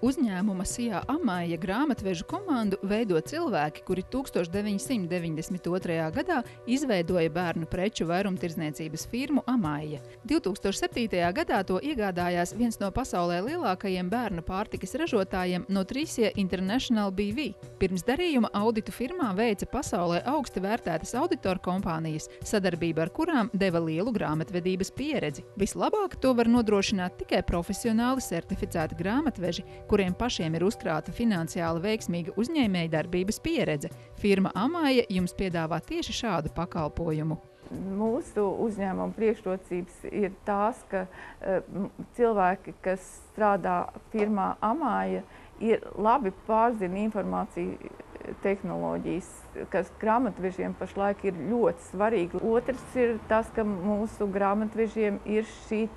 Uzņēmuma Sijā Amaija grāmatvežu komandu veido cilvēki, kuri 1992. gadā izveidoja bērnu preču vairumtirdzniecības firmu Amaija. 2007. gadā to iegādājās viens no pasaulē lielākajiem bērnu pārtikas ražotājiem Nutricia International BV. Pirms darījuma auditu firmā veica pasaulē augsti vērtētas auditoru kompānijas, sadarbība ar kurām deva lielu grāmatvedības pieredzi. Vislabāk to var nodrošināt tikai profesionāli certificēti grāmatveži, kuriem pašiem ir uzkrāta finansiāli veiksmīga uzņēmēja darbības pieredze. Firma Amaija jums piedāvā tieši šādu pakalpojumu. Mūsu uzņēmuma priekšrocības ir tās, ka cilvēki, kas strādā firmā Amaija, labi pārzina informāciju tehnoloģijas, kas grāmatvežiem pašlaik ir ļoti svarīgi. Otrs ir tas, ka mūsu grāmatvežiem ir šī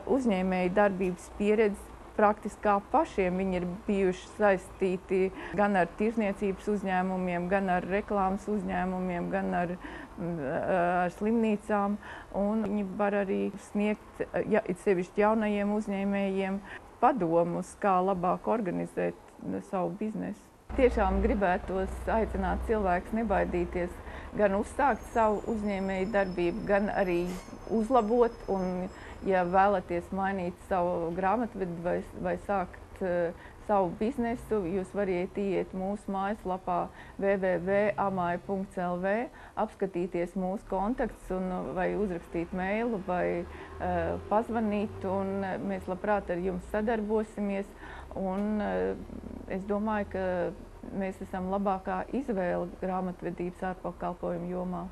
uzņēmēja darbības pieredze. Praktiski kā pašiem viņi ir bijuši saistīti gan ar tirzniecības uzņēmumiem, gan ar reklāmas uzņēmumiem, gan ar slimnīcām. Un viņi var arī sniegt, it sevišķi jaunajiem uzņēmējiem, padomus, kā labāk organizēt savu biznesu. Tiešām gribētos aicināt cilvēkus nebaidīties gan uzsākt savu uzņēmēju darbību, gan arī uzlabot. Un, ja vēlaties mainīt savu grāmatvedi vai sākt savu biznesu, jūs variet iet mūsu mājaslapā www.amaija.lv, apskatīties mūsu kontaktus vai uzrakstīt meilu vai pazvanīt, un mēs labprāt ar jums sadarbosimies. Un es domāju, ka mēs esam labākā izvēle grāmatvedības ārpakalpojumu jomā.